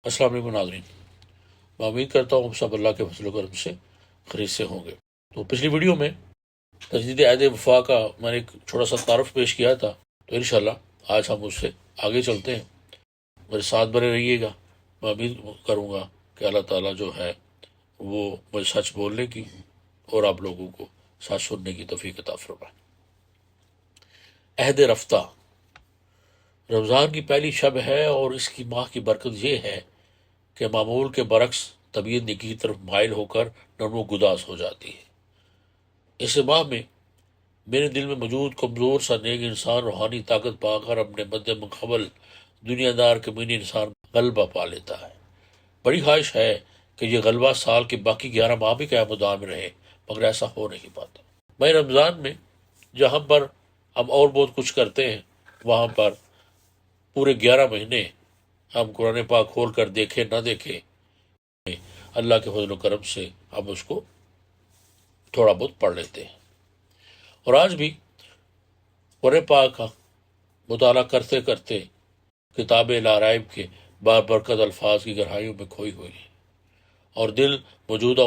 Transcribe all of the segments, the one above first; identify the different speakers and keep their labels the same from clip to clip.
Speaker 1: السلام علیکم ناظرین، میں امید کرتا ہوں ہم سب اللہ کے فضل و کرم سے خیریت سے ہوں گے۔ تو پچھلی ویڈیو میں تجدید عہد وفا کا میں نے ایک چھوٹا سا تعارف پیش کیا تھا، تو انشاءاللہ آج ہم اس سے آگے چلتے ہیں۔ میرے ساتھ بنے رہیے گا، میں امید کروں گا کہ اللہ تعالیٰ جو ہے وہ مجھے سچ بولنے کی اور آپ لوگوں کو سچ سننے کی توفیق عطا فرمائے۔ عہد رفتہ رمضان کی پہلی شب ہے، اور اس کی ماہ کی برکت یہ ہے کہ معمول کے برعکس طبیعت نیکی کی طرف مائل ہو کر نرم و گداز ہو جاتی ہے۔ اس ماہ میں میرے دل میں موجود کمزور سا نیک انسان روحانی طاقت پا کر اپنے مد مقابل دنیا دار کمینی انسان غلبہ پا لیتا ہے۔ بڑی خواہش ہے کہ یہ غلبہ سال کے باقی 11 ماہ بھی قیام مدام رہے، مگر ایسا ہو نہیں پاتا۔ میں رمضان میں جہاں پر ہم اور بہت کچھ کرتے ہیں، وہاں پر پورے 11 مہینے ہم قرآن پاک کھول کر دیکھے نہ دیکھے، اللہ کے فضل و کرم سے ہم اس کو تھوڑا بہت پڑھ لیتے ہیں۔ اور آج بھی قرآن پاک کا مطالعہ کرتے کرتے کتاب لارائب کے بابرکت الفاظ کی گہرائیوں میں کھوئی ہوئی ہے، اور دل موجودہ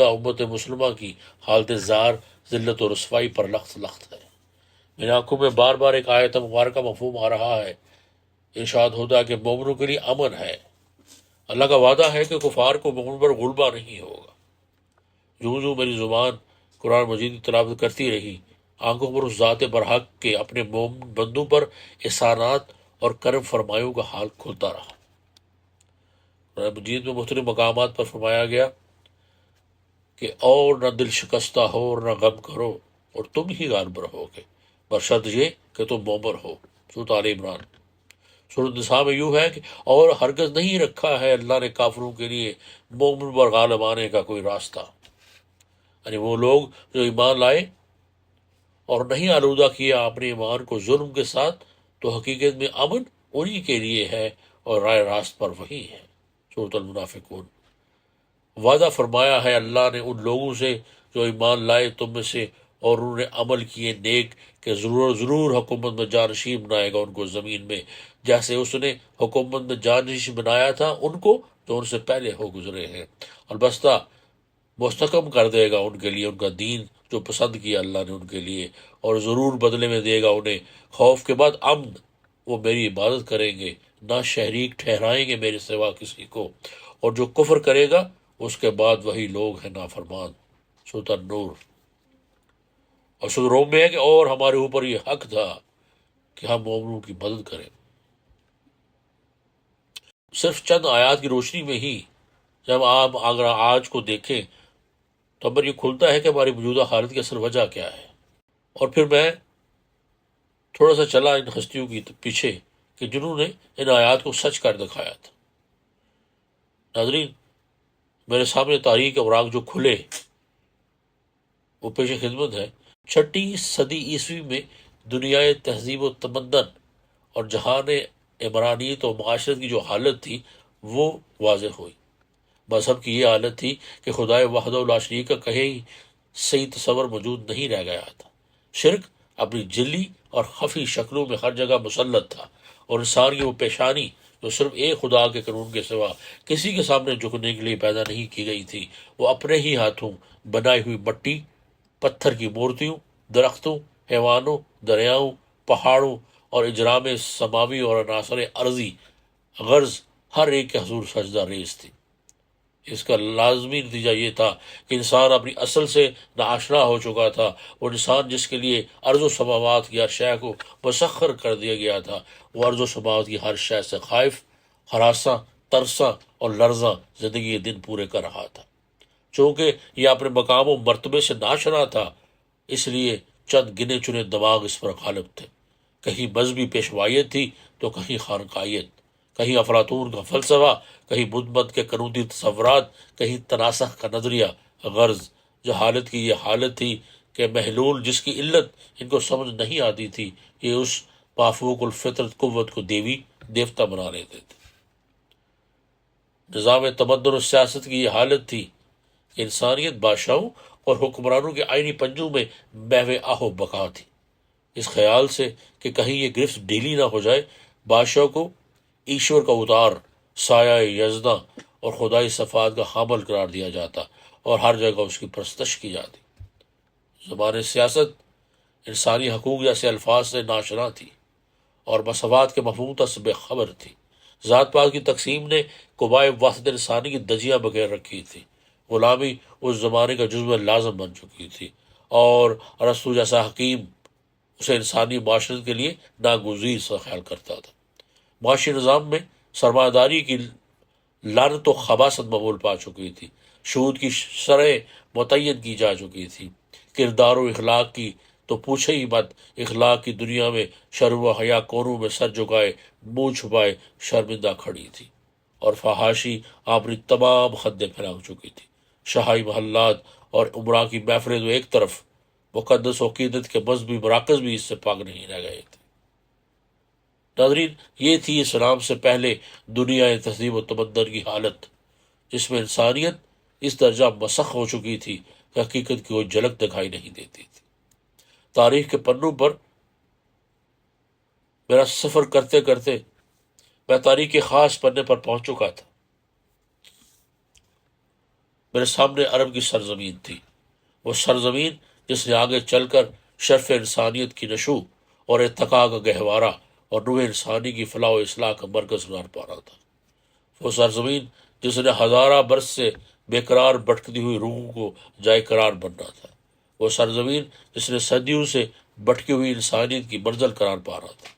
Speaker 1: امت مسلمہ کی حالت زار، ذلت و رسوائی پر لخت لخت ہے۔ میری آنکھوں میں بار بار ایک آیت مبارکہ مفہوم آ رہا ہے۔ ارشاد ہوتا ہے کہ مومنوں کے لیے امن ہے۔ اللہ کا وعدہ ہے کہ کفار کو مومن پر غلبہ نہیں ہوگا۔ جو میری زبان قرآن مجید کی تلاوت کرتی رہی، آنکھوں پر اس ذات برحق کے اپنے مومن بندوں پر احسانات اور کرم فرمایوں کا حال کھلتا رہا۔ قرآن مجید میں مختلف مقامات پر فرمایا گیا کہ اور نہ دل شکستہ ہو اور نہ غم کرو، اور تم ہی غالب رہو گے، برشرط یہ کہ تم مومن ہو۔ سورۃ آل عمران۔ سورۃ النساء میں یوں ہے کہ اور ہرگز نہیں رکھا ہے اللہ نے کافروں کے لیے مومن پر غالب آنے کا کوئی راستہ۔ یعنی وہ لوگ جو ایمان لائے اور نہیں آلودہ کیا اپنے ایمان کو ظلم کے ساتھ، تو حقیقت میں امن انہی کے لیے ہے اور رائے راست پر وہی ہے۔ سورۃ المنافقون۔ وعدہ فرمایا ہے اللہ نے ان لوگوں سے جو ایمان لائے تم میں سے اور انہوں نے عمل کیے نیک، کہ ضرور حکومت میں جانشین بنائے گا ان کو زمین میں، جیسے اس نے حکومت میں جانشین بنایا تھا ان کو جو ان سے پہلے ہو گزرے ہیں، اور بستہ مستحکم کر دے گا ان کے لیے ان کا دین جو پسند کیا اللہ نے ان کے لیے، اور ضرور بدلے میں دے گا انہیں خوف کے بعد امن۔ وہ میری عبادت کریں گے، نہ شریک ٹھہرائیں گے میرے سوا کسی کو، اور جو کفر کرے گا اس کے بعد وہی لوگ ہیں نافرمان۔ سورۃ النور۔ اور سورۃ روم میں ہے کہ اور ہمارے اوپر یہ حق تھا کہ ہم مومنوں کی مدد کریں۔ صرف چند آیات کی روشنی میں ہی جب آپ اگر آج کو دیکھیں تو اب یہ کھلتا ہے کہ ہماری موجودہ حالت کی اصل وجہ کیا ہے۔ اور پھر میں تھوڑا سا چلا ان ہستیوں کی پیچھے کہ جنہوں نے ان آیات کو سچ کر دکھایا تھا۔ ناظرین، میرے سامنے تاریخ اوراق جو کھلے وہ پیش خدمت ہے۔ 6 صدی عیسوی میں دنیائے تہذیب و تمدن اور جہان عمرانیت و معاشرت کی جو حالت تھی وہ واضح ہوئی۔ مذہب کی یہ حالت تھی کہ خدائے وحدہ لا شریک کا کہیں صحیح تصور موجود نہیں رہ گیا تھا۔ شرک اپنی جلی اور خفی شکلوں میں ہر جگہ مسلط تھا، اور انسان کی وہ پیشانی جو صرف ایک خدا کے قانون کے سوا کسی کے سامنے جھکنے کے لیے پیدا نہیں کی گئی تھی، وہ اپنے ہی ہاتھوں بنائی ہوئی مٹی، پتھر کی مورتیوں، درختوں، حیوانوں، دریاؤں، پہاڑوں اور اجرام سماوی اور عناصر ارضی غرض ہر ایک کے حضور سجدہ ریز تھی۔ اس کا لازمی نتیجہ یہ تھا کہ انسان اپنی اصل سے ناآشنا ہو چکا تھا۔ وہ انسان جس کے لیے ارض و سماوات کی ہر شے کو مسخر کر دیا گیا تھا، وہ ارض و سماوات کی ہر شے سے خائف، ہراساں، ترساں اور لرزاں زندگی کے دن پورے کر رہا تھا۔ چونکہ یہ اپنے مقام و مرتبے سے ناشنا تھا، اس لیے چند گنے چنے دماغ اس پر غالب تھے۔ کہیں مذہبی پیشوائیت تھی تو کہیں خانقاہیت، کہیں افلاطون کا فلسفہ، کہیں بدھ مت کے قنوتی تصورات، کہیں تناسخ کا نظریہ۔ غرض جہالت کی یہ حالت تھی کہ محلول جس کی علت ان کو سمجھ نہیں آتی تھی، یہ اس مافوق الفطرت قوت کو دیوی دیوتا بنا لیتے تھے۔ نظام تمدن و سیاست کی یہ حالت تھی کہ انسانیت بادشاہوں اور حکمرانوں کے آئینی پنجوں میں محو آہ و بقا تھی۔ اس خیال سے کہ کہیں یہ گرفت ڈھیلی نہ ہو جائے، بادشاہ کو ایشور کا اتار سایہ یزداں اور خدائی صفات کا حامل قرار دیا جاتا اور ہر جگہ اس کی پرستش کی جاتی۔ زبان سیاست انسانی حقوق جیسے الفاظ سے ناشنا تھی اور مساوات کے مفہوم تک سے بے خبر تھی۔ ذات پات کی تقسیم نے قبائے وحدت انسانی کی دجیاں بغیر رکھی تھی۔ غلامی اس زمانے کا جزو لازم بن چکی تھی اور ارسطو جیسا حکیم اسے انسانی معاشرت کے لیے ناگزیر سا خیال کرتا تھا۔ معاشی نظام میں سرمایہ داری کی لعنت و خباثت مقبول پا چکی تھی۔ سود کی شرح متعین کی جا چکی تھی۔ کردار و اخلاق کی تو پوچھے ہی مت۔ اخلاق کی دنیا میں شرم و حیا کونوں میں سر جھکائے منہ چھپائے شرمندہ کھڑی تھی اور فحاشی اپنی تمام حدیں پھیلا چکی تھی۔ شاہی محلات اور عمرا کی محفلیں تو ایک طرف، مقدس عقیدت کے مذہبی مراکز بھی اس سے پاک نہیں رہ گئے تھے۔ ناظرین، یہ تھی اسلام سے پہلے دنیا تہذیب و تمدن کی حالت، جس میں انسانیت اس درجہ مسخ ہو چکی تھی کہ حقیقت کی کوئی جھلک دکھائی نہیں دیتی تھی۔ تاریخ کے پنوں پر میرا سفر کرتے کرتے میں تاریخ کے خاص پنے پر پہنچ چکا تھا۔ میرے سامنے عرب کی سرزمین تھی، وہ سرزمین جس نے آگے چل کر شرف انسانیت کی نشو اور ارتقاء کا گہوارہ اور روح انسانی کی فلاح و اصلاح کا مرکز قرار پانا تھا۔ وہ سرزمین جس نے ہزارہ برس سے بے قرار بھٹکتی ہوئی روحوں کو جائے قرار بننا تھا۔ وہ سرزمین جس نے صدیوں سے بھٹکی ہوئی انسانیت کی منزل قرار پانا تھا۔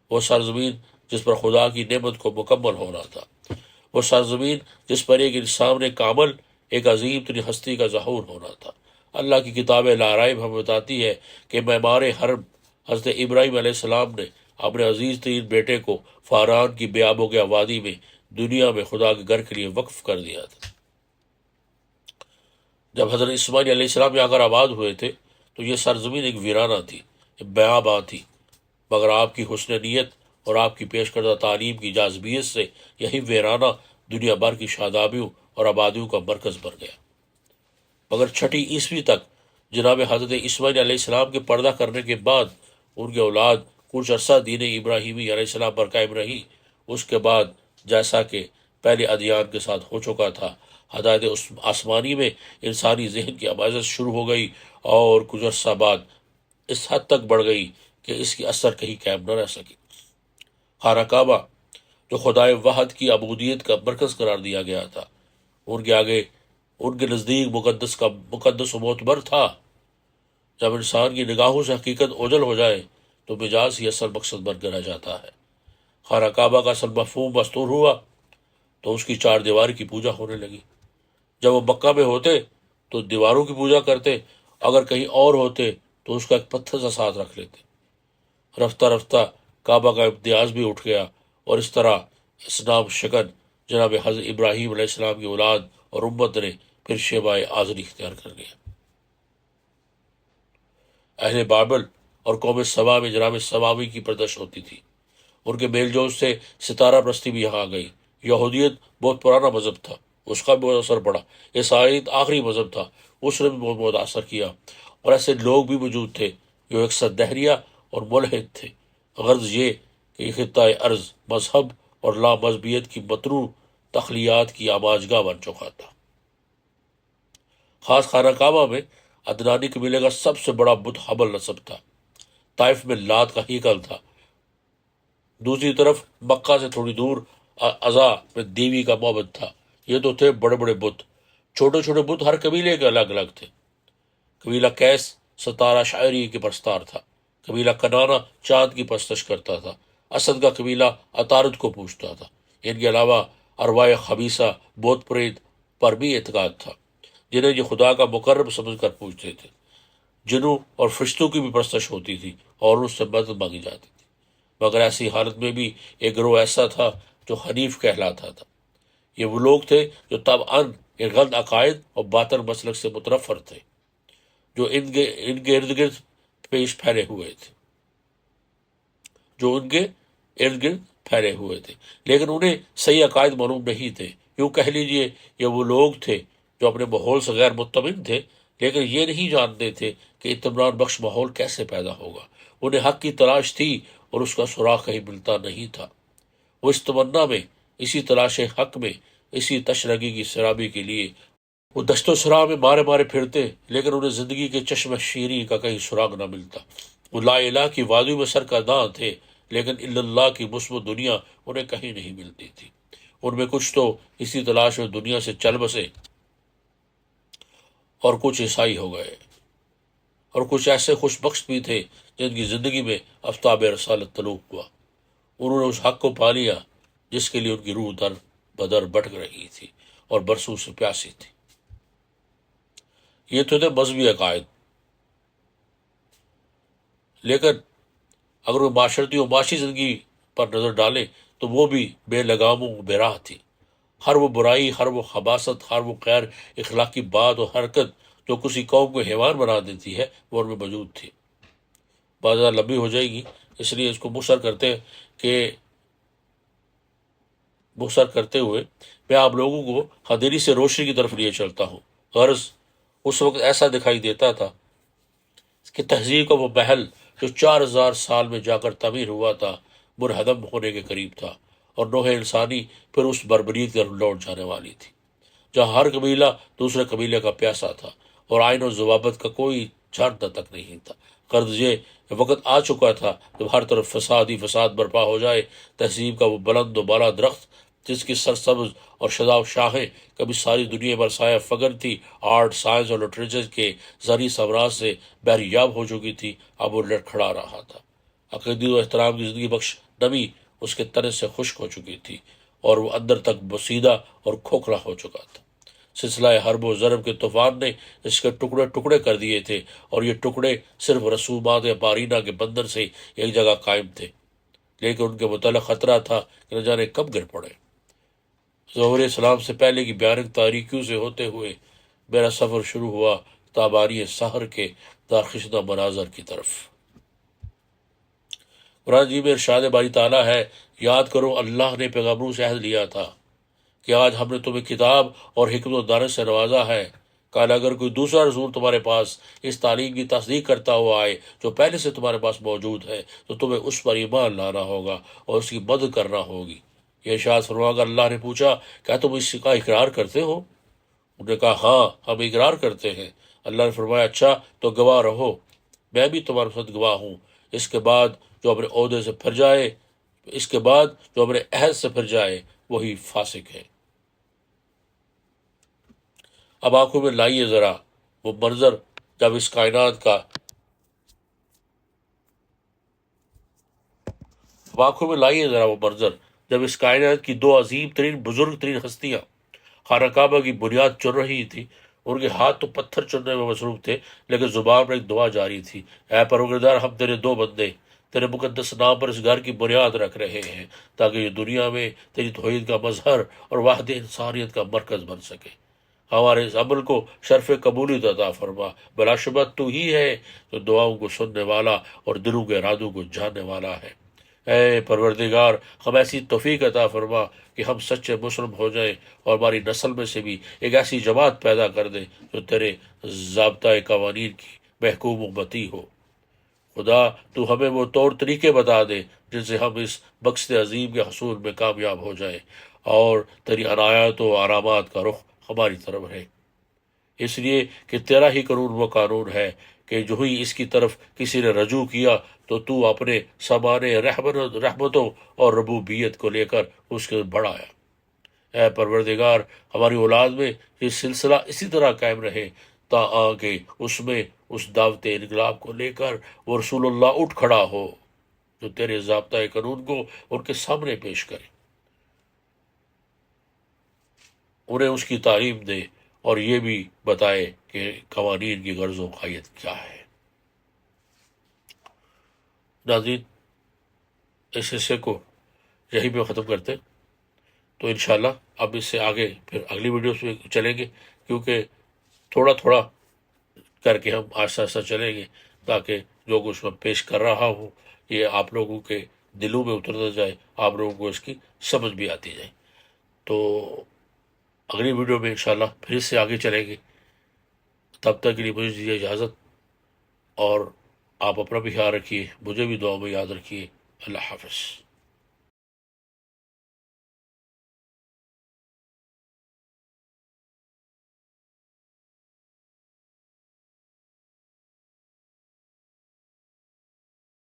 Speaker 1: وہ سرزمین جس پر خدا کی نعمت کو مکمل ہونا تھا۔ وہ سرزمین جس پر ایک انسان کامل، ایک عظیم ترین ہستی کا ظہور ہونا تھا۔ اللہ کی کتاب لارائب ہمیں بتاتی ہے کہ معمار حرم حضرت ابراہیم علیہ السلام نے اپنے عزیز ترین بیٹے کو فاران کی بے آب و گیا وادی میں دنیا میں خدا کے گھر کے لیے وقف کر دیا تھا۔ جب حضرت اسماعیل علیہ السلام یہاں کر آباد ہوئے تھے تو یہ سرزمین ایک ویرانہ تھی، ایک بیاباں تھی، مگر آپ کی حسن نیت اور آپ کی پیش کردہ تعلیم کی جاذبیت سے یہی ویرانہ دنیا بھر کی شادابیوں اور آبادیوں کا مرکز بن گیا۔ مگر چھٹی عیسوی تک جناب حضرت اسماعیل علیہ السلام کے پردہ کرنے کے بعد ان کے اولاد کچھ عرصہ دین ابراہیمی علیہ السلام پر قائم رہی۔ اس کے بعد جیسا کہ پہلے ادیان کے ساتھ ہو چکا تھا، ہدایت آسمانی میں انسانی ذہن کی عبادت شروع ہو گئی اور کچھ عرصہ بعد اس حد تک بڑھ گئی کہ اس کی اثر کہیں قائم نہ رہ سکی۔ خانہ کعبہ جو خدائے واحد کی عبودیت کا مرکز قرار دیا گیا تھا، ان کے آگے، ان کے نزدیک مقدس و معتبر تھا۔ جب انسان کی نگاہوں سے حقیقت اوجھل ہو جائے تو مجاز ہی اصل مقصد بن کر رہ جاتا ہے۔ خانہ کعبہ کا اصل مفہوم مستور ہوا تو اس کی چار دیوار کی پوجا ہونے لگی۔ جب وہ مکہ میں ہوتے تو دیواروں کی پوجا کرتے، اگر کہیں اور ہوتے تو اس کا ایک پتھر سا ساتھ رکھ لیتے۔ رفتہ رفتہ کعبہ کا امتیاز بھی اٹھ گیا اور اس طرح اسلام شکن جناب حضرت ابراہیم علیہ السلام کی اولاد اور امت نے پھر شیبہ آزری اختیار کر لیا۔ اہل بابل اور قوم سبا میں جناب سماوی کی پردش ہوتی تھی۔ ان کے میل جول سے ستارہ پرستی بھی یہاں آ گئی۔ یہودیت بہت پرانا مذہب تھا، اس کا بھی بہت اثر پڑا۔ عیسائیت آخری مذہب تھا، اس نے بھی بہت اثر کیا، اور ایسے لوگ بھی موجود تھے جو اکثر دہریہ اور ملحد تھے۔ غرض یہ کہ یہ خطۂ ارض مذہب اور لا مذہبیت کی متنوع تخلیات کی آماجگاہ بن چکا تھا۔ خاص خانہ کعبہ میں عدنانی قبیلے کا سب سے بڑا بت حبل نصب تھا۔ طائف میں لات کا ہیکل تھا۔ دوسری طرف مکہ سے تھوڑی دور عزا میں دیوی کا معبد تھا۔ یہ تو تھے بڑے بڑے بت، چھوٹے چھوٹے بت ہر قبیلے کے الگ الگ تھے۔ قبیلہ کیس ستارہ شاعری کے پرستار تھا۔ قبیلہ کنانا چاند کی پرستش کرتا تھا۔ اسد کا قبیلہ عطارد کو پوجتا تھا۔ ان کے علاوہ ارواح خبیثہ بت پریت پر بھی اعتقاد تھا، جنہیں یہ خدا کا مقرب سمجھ کر پوجتے تھے۔ جنوں اور فرشتوں کی بھی پرستش ہوتی تھی اور اس سے مدد مانگی جاتی تھی، مگر ایسی حالت میں بھی ایک گروہ ایسا تھا جو حنیف کہلاتا تھا۔ یہ وہ لوگ تھے جو طبعاً ایک غلط عقائد اور باطل مسلک سے متنفر تھے، جو ان کے ارد گرد پھیلے ہوئے تھے، لیکن انہیں صحیح عقائد معلوم نہیں تھے۔ یوں کہہ لیجئے یہ وہ لوگ تھے جو اپنے ماحول سے غیر مطمئن تھے، لیکن یہ نہیں جانتے تھے کہ اطمینان بخش ماحول کیسے پیدا ہوگا۔ انہیں حق کی تلاش تھی اور اس کا سراغ کہیں ملتا نہیں تھا۔ وہ اس تمنا میں، اسی تلاش حق میں، اسی تشنگی کی سرابی کے لیے وہ دشت و صحرا میں مارے مارے پھرتے، لیکن انہیں زندگی کے چشم شیریں کا کہیں سراغ نہ ملتا۔ وہ لا الہ کی وادی میں سرگرداں تھے، لیکن الا اللہ کی مثبت دنیا انہیں کہیں نہیں ملتی تھی۔ ان میں کچھ تو اسی تلاش میں دنیا سے چل بسے اور کچھ عیسائی ہو گئے، اور کچھ ایسے خوش بخش بھی تھے جن کی زندگی میں آفتاب رسالت طلوع ہوا۔ انہوں نے اس حق کو پا لیا جس کے لیے ان کی روح در بدر بھٹک رہی تھی اور برسوں سے پیاسی تھی۔ یہ تو تھے مذہبی عقائد، لیکن اگر وہ معاشرتی و معاشی زندگی پر نظر ڈالیں تو وہ بھی بے لگام و بے راہ تھی۔ ہر وہ برائی، ہر وہ خباثت، ہر وہ غیر اخلاقی بات و حرکت جو کسی قوم کو حیوان بنا دیتی ہے، وہ ان میں موجود تھی۔ بات زیادہ لمبی ہو جائے گی، اس لیے اس کو مختصر کرتے ہوئے میں آپ لوگوں کو اندھیری سے روشنی کی طرف لیے چلتا ہوں۔ غرض اس وقت ایسا دکھائی دیتا تھا کہ تہذیب کا وہ محل جو 4000 سال میں جا کر تعمیر ہوا تھا، منہدم ہونے کے قریب تھا، اور نوح انسانی پھر اس بربریت کر لوٹ جانے والی تھی، جہاں ہر قبیلہ دوسرے قبیلے کا پیاسا تھا اور آئین و ضوابط کا کوئی جانتا تک نہیں تھا۔ غرض یہ وقت آ چکا تھا جب ہر طرف فساد ہی فساد برپا ہو جائے۔ تہذیب کا وہ بلند و بالا درخت جس کی سرسبز اور شاداب شاخیں کبھی ساری دنیا پر سایہ فگر تھی، آرٹ، سائنس اور لٹریچر کے زرعی ثمرات سے بحریاب ہو چکی تھی، اب وہ لڑکھڑا رہا تھا۔ عقیدت و احترام کی زندگی بخش نمی اس کے تنے سے خشک ہو چکی تھی اور وہ اندر تک بسیدہ اور کھوکھلا ہو چکا تھا۔ سلسلہ حرب و ضرب کے طوفان نے اس کے ٹکڑے ٹکڑے کر دیے تھے، اور یہ ٹکڑے صرف رسومات بارینہ کے بندر سے ایک جگہ قائم تھے، لیکن ان کے متعلق خطرہ تھا کہ نہ جانے کب گر پڑے۔ ظہور اسلام سے پہلے کی بھیانک تاریکیوں سے ہوتے ہوئے میرا سفر شروع ہوا تابانی سحر کے دارخشدہ مناظر کی طرف۔ قرآن جی میں ارشاد باری تعالیٰ ہے، یاد کرو اللہ نے پیغمبروں سے عہد لیا تھا کہ آج ہم نے تمہیں کتاب اور حکمت و دانش سے نوازا ہے۔ کل اگر کوئی دوسرا رسول تمہارے پاس اس تعلیم کی تصدیق کرتا ہوا آئے جو پہلے سے تمہارے پاس موجود ہے تو تمہیں اس پر ایمان لانا ہوگا اور اس کی مدد کرنا ہوگی۔ یہ ارشاد فرما کر اللہ نے پوچھا، کیا تم اس کا اقرار کرتے ہو؟ انہوں نے کہا، ہاں ہم اقرار کرتے ہیں۔ اللہ نے فرمایا، اچھا تو گواہ رہو، میں بھی تمہارے ساتھ گواہ ہوں۔ اس کے بعد جو اپنے عہدے سے پھر جائے، اس کے بعد جو اپنے عہد سے پھر جائے وہی فاسق ہے۔ اب آنکھوں میں لائیے ذرا وہ منظر جب اس کائنات کا اس کائنات کی دو عظیم ترین بزرگ ترین ہستیاں خانہ کعبہ کی بنیاد چن رہی تھی۔ ان کے ہاتھ تو پتھر چننے میں مصروف تھے، لیکن زبان پر ایک دعا جاری تھی، اے پروردگار، ہم تیرے دو بندے تیرے مقدس نام پر اس گھر کی بنیاد رکھ رہے ہیں تاکہ یہ دنیا میں تیری توحید کا مظہر اور وحدت انسانیت کا مرکز بن سکے۔ ہمارے اس عمل کو شرف قبولیت عطا فرما، بلا شبہ تو ہی ہے جو دعاؤں کو سننے والا اور دلوں کے ارادوں کو جاننے والا ہے۔ اے پروردگار، ہم ایسی توفیق عطا فرما کہ ہم سچے مسلم ہو جائیں اور ہماری نسل میں سے بھی ایک ایسی جماعت پیدا کر دے جو تیرے ضابطۂ قوانین کی محکوم امتی ہو۔ خدا تو ہمیں وہ طور طریقے بتا دے جن سے ہم اس مقصد عظیم کے حصول میں کامیاب ہو جائیں اور تیری عنایات و آرامات کا رخ ہماری طرف ہے، اس لیے کہ تیرا ہی قانون وہ قانون ہے کہ جو ہی اس کی طرف کسی نے رجوع کیا تو اپنے سامان رحمتوں اور ربوبیت کو لے کر اس کے بڑھایا۔ اے پروردگار، ہماری اولاد میں یہ سلسلہ اسی طرح قائم رہے تاکہ اس میں اس دعوت انقلاب کو لے کر وہ رسول اللہ اٹھ کھڑا ہو جو تیرے ضابطۂ قانون کو ان کے سامنے پیش کرے، انہیں اس کی تعلیم دے اور یہ بھی بتائے کہ قوانین کی غرض و غایت کیا ہے۔ ناظرین، اس حصے کو یہیں پہ ختم کرتے، تو انشاءاللہ اب اس سے آگے پھر اگلی ویڈیوز میں چلیں گے، کیونکہ تھوڑا تھوڑا کر کے ہم آہستہ آہستہ چلیں گے تاکہ جو کچھ میں پیش کر رہا ہوں یہ آپ لوگوں کے دلوں میں اترتا جائے، آپ لوگوں کو اس کی سمجھ بھی آتی جائے۔ تو اگلی ویڈیو میں انشاءاللہ پھر اس سے آگے چلیں گے۔ تب تک کے لیے مجھے دیجیے اجازت، اور آپ اپنا بھی خیال رکھیے، مجھے بھی دعا میں یاد رکھیے۔ اللہ حافظ۔